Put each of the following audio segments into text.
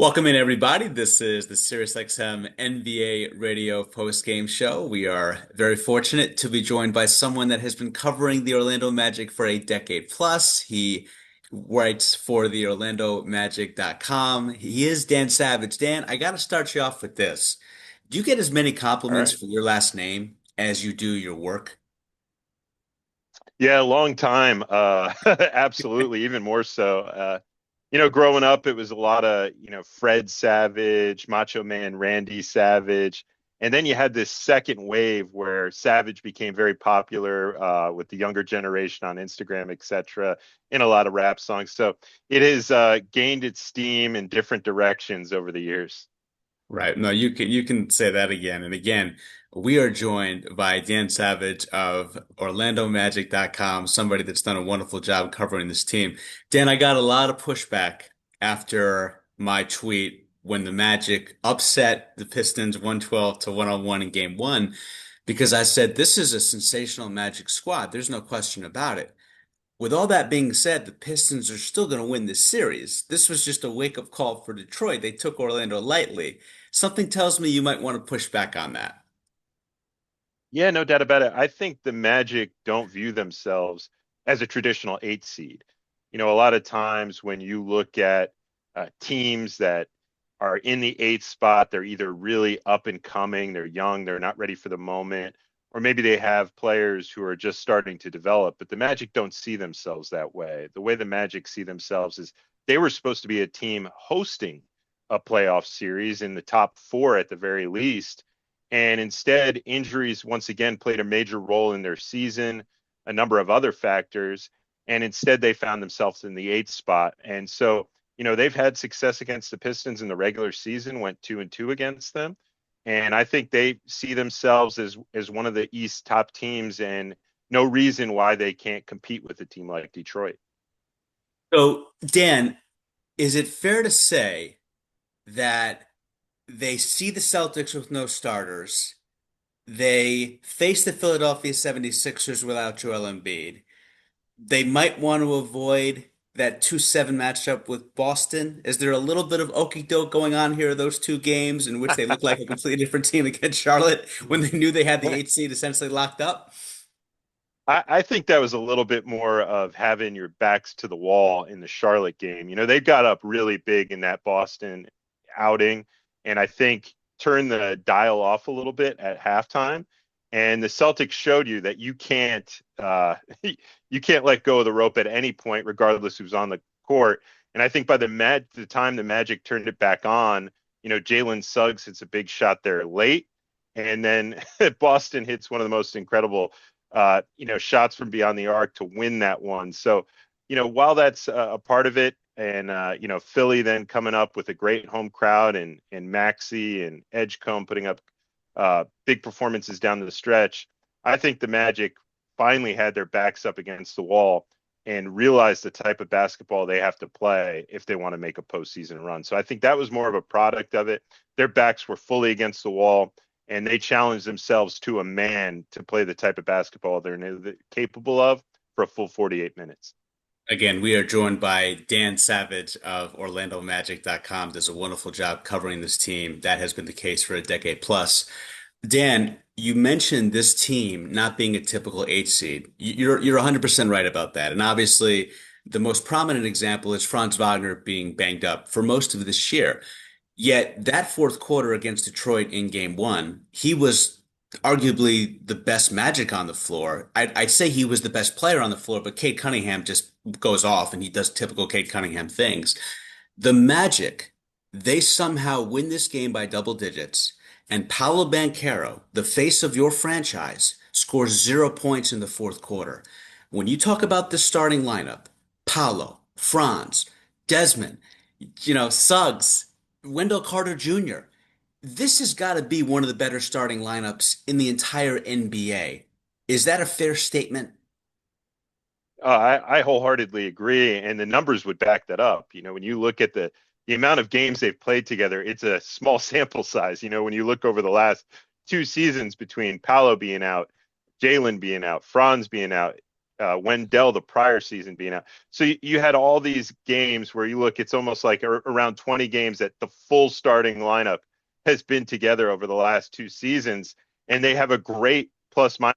Welcome in, everybody. This is the SiriusXM NBA radio post-game show. We are very fortunate to be joined by someone that has been covering the Orlando Magic for a decade plus. He writes for the OrlandoMagic.com. He is Dan Savage. Dan, I got to start you off with this. Do you get as many All compliments right. for your last name as you do your work? Yeah, long time. Absolutely, even more so. Growing up, it was a lot of, Fred Savage, Macho Man Randy Savage. And then you had this second wave where Savage became very popular with the younger generation on Instagram, etc., in a lot of rap songs. So it has gained its steam in different directions over the years. Right. No, you can say that again and again. We are joined by Dan Savage of OrlandoMagic.com, somebody that's done a wonderful job covering this team. Dan, I got a lot of pushback after my tweet when the Magic upset the Pistons 112 to 101 in game one, because I said this is a sensational Magic squad. There's no question about it. With all that being said, the Pistons are still going to win this series. This was just a wake-up call for Detroit. They took Orlando lightly. Something tells me you might want to push back on that. Yeah, no doubt about it. I think the Magic don't view themselves as a traditional eight seed. A lot of times when you look at teams that are in the eighth spot, they're either really up and coming, they're young, they're not ready for the moment, or maybe they have players who are just starting to develop. But the Magic don't see themselves that way. The way the Magic see themselves is they were supposed to be a team hosting a playoff series in the top four at the very least, and instead, injuries once again played a major role in their season, a number of other factors. And instead, they found themselves in the eighth spot. And so, they've had success against the Pistons in the regular season, went 2-2 against them. And I think they see themselves as one of the East top teams and no reason why they can't compete with a team like Detroit. So, Dan, is it fair to say that they see the Celtics with no starters? They face the Philadelphia 76ers without Joel Embiid. They might want to avoid that 2-7 matchup with Boston. Is there a little bit of okey doke going on here, those two games in which they look like a completely different team against Charlotte when they knew they had the 8 seed essentially locked up? I think that was a little bit more of having your backs to the wall in the Charlotte game. They got up really big in that Boston outing, and I think turned the dial off a little bit at halftime. And the Celtics showed you that you can't let go of the rope at any point, regardless who's on the court. And I think by the time the Magic turned it back on, Jalen Suggs hits a big shot there late, and then Boston hits one of the most incredible shots from beyond the arc to win that one. So, while that's a part of it, and Philly then coming up with a great home crowd and Maxey and Edgecombe putting up big performances down the stretch, I think the Magic finally had their backs up against the wall and realized the type of basketball they have to play if they want to make a postseason run. So I think that was more of a product of it. Their backs were fully against the wall, and they challenged themselves to a man to play the type of basketball they're capable of for a full 48 minutes. Again, we are joined by Dan Savage of OrlandoMagic.com. Does a wonderful job covering this team. That has been the case for a decade plus. Dan, you mentioned this team not being a typical eight seed. You're 100% right about that. And obviously, the most prominent example is Franz Wagner being banged up for most of this year. Yet that fourth quarter against Detroit in game one, he was arguably the best Magic on the floor. I'd say he was the best player on the floor, but Cade Cunningham just goes off and he does typical Cade Cunningham things. The Magic, they somehow win this game by double digits, and Paolo Banchero, the face of your franchise, scores 0 points in the fourth quarter. When you talk about the starting lineup, Paolo, Franz, Desmond, Suggs, Wendell Carter Jr., this has got to be one of the better starting lineups in the entire NBA. Is that a fair statement? I wholeheartedly agree, and the numbers would back that up. When you look at the amount of games they've played together, it's a small sample size. When you look over the last two seasons between Paolo being out, Jalen being out, Franz being out, Wendell the prior season being out. So you had all these games where you look, it's almost like around 20 games that the full starting lineup has been together over the last two seasons, and they have a great plus minus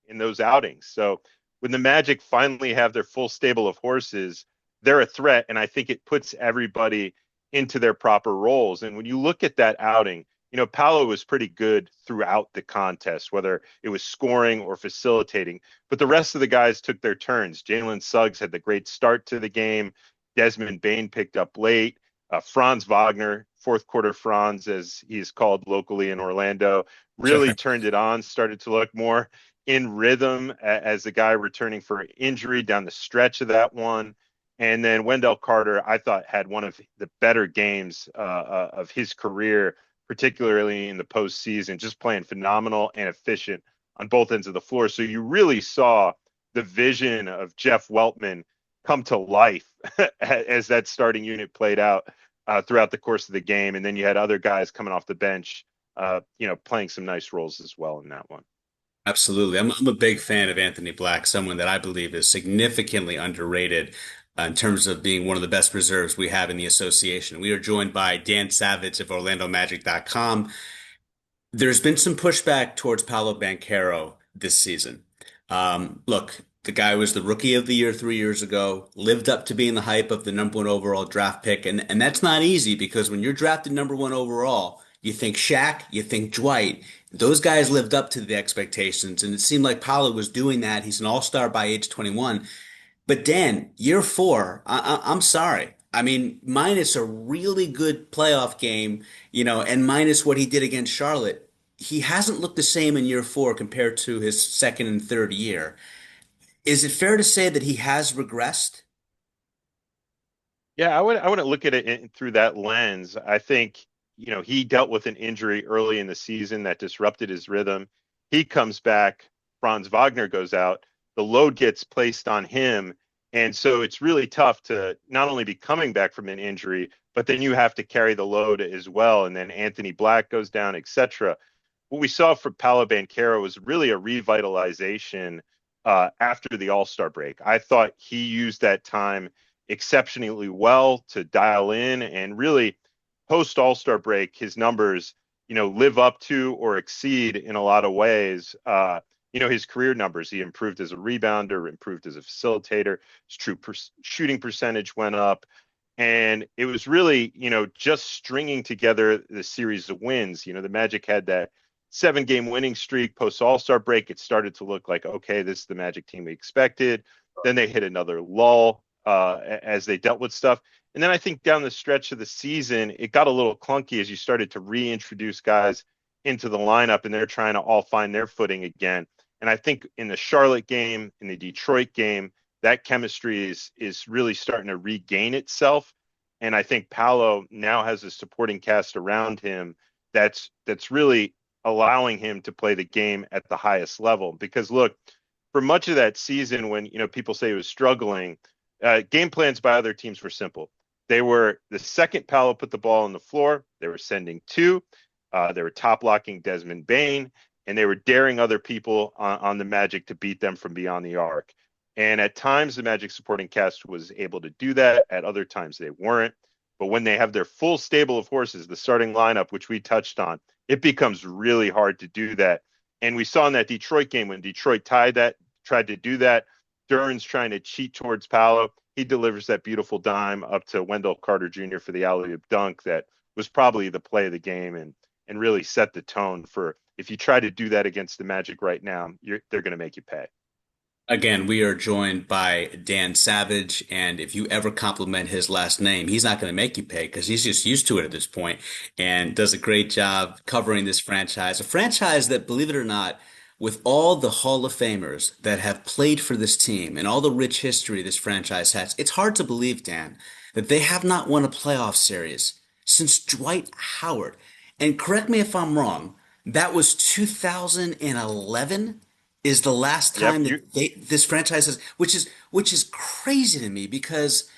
in those outings. So when the Magic finally have their full stable of horses, they're a threat, and I think it puts everybody into their proper roles. And when you look at that outing, Paolo was pretty good throughout the contest, whether it was scoring or facilitating. But the rest of the guys took their turns. Jalen Suggs had the great start to the game. Desmond Bain picked up late. Franz Wagner, fourth quarter Franz, as he's called locally in Orlando, really Sure. turned it on, started to look more in rhythm as the guy returning for injury down the stretch of that one. And then Wendell Carter, I thought, had one of the better games of his career, particularly in the postseason, just playing phenomenal and efficient on both ends of the floor. So you really saw the vision of Jeff Weltman come to life as that starting unit played out throughout the course of the game. And then you had other guys coming off the bench, playing some nice roles as well in that one. Absolutely. I'm a big fan of Anthony Black, someone that I believe is significantly underrated in terms of being one of the best reserves we have in the association. We are joined by Dan Savage of OrlandoMagic.com. There's been some pushback towards Paolo Banchero this season. Look, the guy was the rookie of the year 3 years ago, lived up to being the hype of the number one overall draft pick. And that's not easy because when you're drafted number one overall, you think Shaq, you think Dwight. Those guys lived up to the expectations. And it seemed like Paolo was doing that. He's an all-star by age 21. But Dan, year four, I'm sorry. I mean, minus a really good playoff game, and minus what he did against Charlotte, he hasn't looked the same in year four compared to his second and third year. Is it fair to say that he has regressed? Yeah, I wouldn't look at it through that lens. I think, he dealt with an injury early in the season that disrupted his rhythm. He comes back, Franz Wagner goes out, the load gets placed on him. And so it's really tough to not only be coming back from an injury, but then you have to carry the load as well. And then Anthony Black goes down, etc. What we saw for Paolo Banchero was really a revitalization after the All-Star break. I thought he used that time exceptionally well to dial in and really post All-Star break, his numbers, live up to or exceed in a lot of ways. His career numbers. He improved as a rebounder, improved as a facilitator. His shooting percentage went up. And it was really, just stringing together the series of wins. The Magic had that 7 game winning streak post All-Star break. It started to look like, okay, this is the Magic team we expected. Then they hit another lull as they dealt with stuff. And then I think down the stretch of the season, it got a little clunky as you started to reintroduce guys into the lineup and they're trying to all find their footing again. And I think in the Charlotte game, in the Detroit game, that chemistry is really starting to regain itself. And I think Paolo now has a supporting cast around him that's really allowing him to play the game at the highest level. Because look, for much of that season, when people say he was struggling, game plans by other teams were simple. They were the second Paolo put the ball on the floor, they were sending two. They were top locking Desmond Bain, and they were daring other people on the Magic to beat them from beyond the arc. And at times, the Magic supporting cast was able to do that. At other times, they weren't. But when they have their full stable of horses, the starting lineup, which we touched on, it becomes really hard to do that. And we saw in that Detroit game when Detroit tried to do that. Duran's trying to cheat towards Paolo. He delivers that beautiful dime up to Wendell Carter Jr. for the alley-oop dunk that was probably the play of the game and really set the tone for if you try to do that against the Magic right now, they're going to make you pay. Again, we are joined by Dan Savage, and if you ever compliment his last name, he's not going to make you pay because he's just used to it at this point and does a great job covering this franchise. A franchise that, believe it or not, with all the Hall of Famers that have played for this team and all the rich history this franchise has, it's hard to believe, Dan, that they have not won a playoff series since Dwight Howard. And correct me if I'm wrong, that was 2011 is the last Yep, time you that this franchise has, which is crazy to me because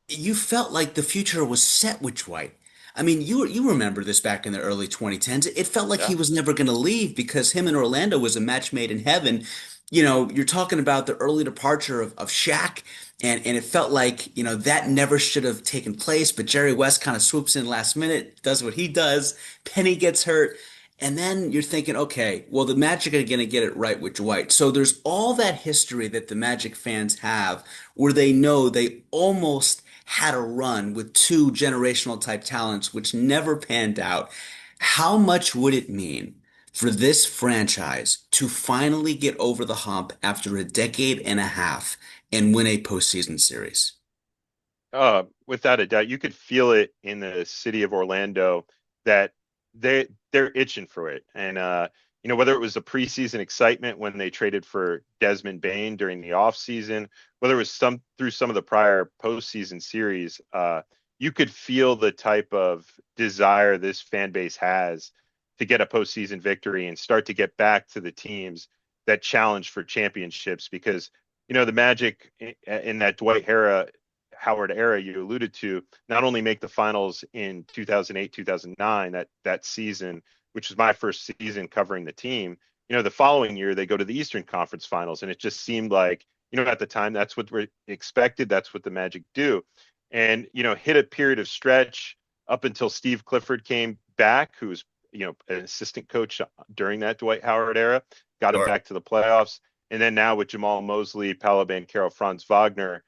you felt like the future was set with Dwight. I mean, you remember this back in the early 2010s. It felt like he yeah. was never going to leave because him and Orlando was a match made in heaven. you're talking about the early departure of Shaq, and it felt like, that never should have taken place, but Jerry West kind of swoops in last minute, does what he does, Penny gets hurt, and then you're thinking, okay, well, the Magic are going to get it right with Dwight. So there's all that history that the Magic fans have where they know they almost had a run with two generational type talents, which never panned out. How much would it mean for this franchise to finally get over the hump after a decade and a half and win a postseason series? Without a doubt, you could feel it in the city of Orlando that they're itching for it. And whether it was the preseason excitement when they traded for Desmond Bain during the offseason, whether it was some of the prior postseason series, you could feel the type of desire this fan base has to get a postseason victory and start to get back to the teams that challenge for championships because the Magic in that Dwight Howard era you alluded to not only make the finals in 2008, 2009, that season, which was my first season covering the team. The following year they go to the Eastern Conference Finals, and it just seemed like at the time that's what we expected. That's what the Magic do, and hit a period of stretch up until Steve Clifford came back, who was an assistant coach during that Dwight Howard era, got him Sure. back to the playoffs, and then now with Jamal Mosley, Paolo Banchero, Franz Wagner.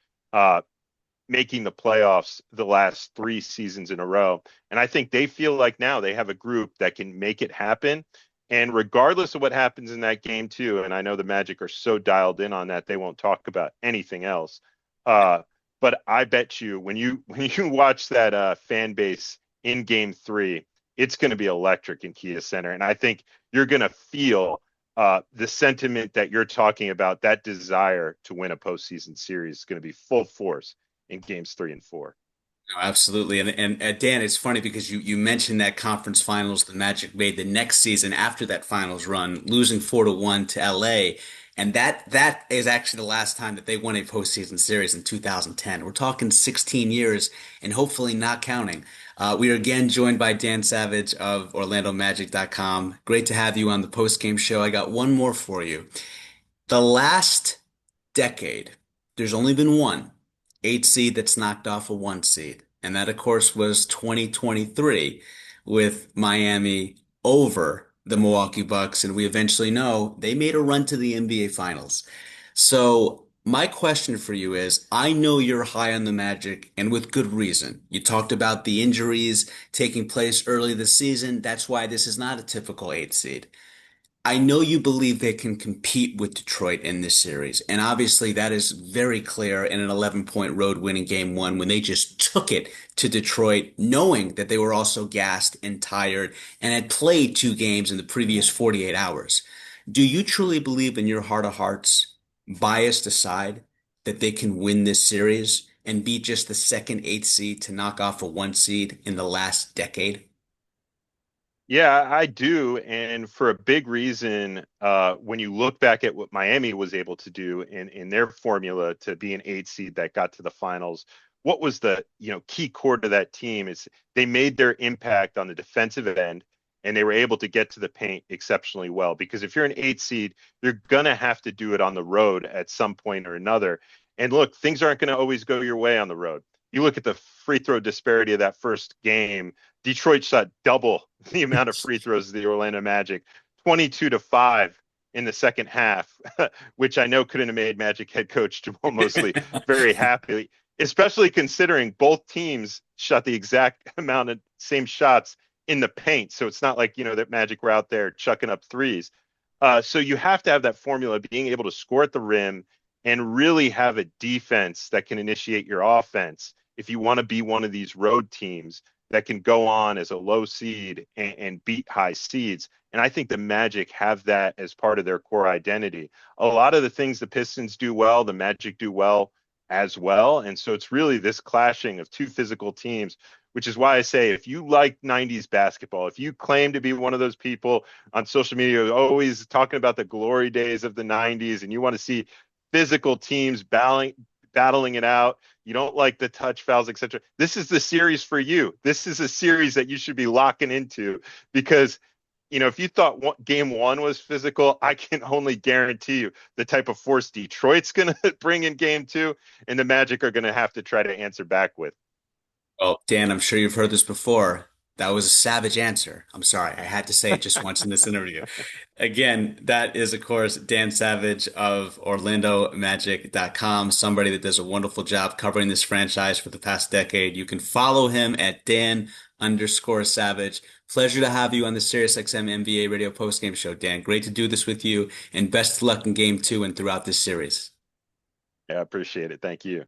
Making the playoffs the last 3 seasons in a row. And I think they feel like now they have a group that can make it happen. And regardless of what happens in that game, too, and I know the Magic are so dialed in on that, they won't talk about anything else. Uh, but I bet you when you watch that fan base in game 3, it's going to be electric in Kia Center. And I think you're going to feel the sentiment that you're talking about, that desire to win a postseason series is going to be full force in games 3 and 4. No, absolutely. And Dan, it's funny because you mentioned that conference finals the Magic made the next season after that finals run, losing 4-1 to LA. And that is actually the last time that they won a postseason series in 2010. We're talking 16 years and hopefully not counting. We are again joined by Dan Savage of OrlandoMagic.com. Great to have you on the post-game show. I got one more for you. The last decade, there's only been one 8 seed that's knocked off a 1 seed. And that, of course, was 2023 with Miami over the Milwaukee Bucks. And we eventually know they made a run to the NBA Finals. So, my question for you is, I know you're high on the Magic and with good reason. You talked about the injuries taking place early this season. That's why this is not a typical 8 seed. I know you believe they can compete with Detroit in this series, and obviously that is very clear in an 11-point road win in game one when they just took it to Detroit, knowing that they were also gassed and tired and had played 2 games in the previous 48 hours. Do you truly believe in your heart of hearts, biased aside, that they can win this series and be just the second 8 seed to knock off a 1 seed in the last decade? Yeah, I do. And for a big reason, when you look back at what Miami was able to do in their formula to be an 8 seed that got to the finals, what was the key core to that team is they made their impact on the defensive end and they were able to get to the paint exceptionally well. Because if you're an 8 seed, you're gonna have to do it on the road at some point or another. And look, things aren't gonna always go your way on the road. You look at the free throw disparity of that first game. Detroit shot double the amount of free throws as the Orlando Magic, 22-5 in the second half, which I know couldn't have made Magic head coach Jamal Mosley very happy, especially considering both teams shot the exact amount of same shots in the paint. So it's not like, that Magic were out there chucking up threes. So you have to have that formula, being able to score at the rim and really have a defense that can initiate your offense if you want to be one of these road teams that can go on as a low seed and beat high seeds. And I think the Magic have that as part of their core identity. A lot of the things the Pistons do well, the Magic do well as well. And so it's really this clashing of two physical teams, which is why I say if you like 90s basketball, if you claim to be one of those people on social media always talking about the glory days of the 90s and you want to see physical teams battling it out, you don't like the touch fouls, etc. This is the series for you. This is a series that you should be locking into because if you thought game one was physical, I can only guarantee you the type of force Detroit's going to bring in game two, and the Magic are going to have to try to answer back with. Well, Dan, I'm sure you've heard this before. That was a savage answer. I'm sorry. I had to say it just once in this interview. Again, that is, of course, Dan Savage of OrlandoMagic.com, somebody that does a wonderful job covering this franchise for the past decade. You can follow him at Dan_Savage. Pleasure to have you on the SiriusXM NBA radio postgame show, Dan. Great to do this with you, and best of luck in game two and throughout this series. Yeah, I appreciate it. Thank you.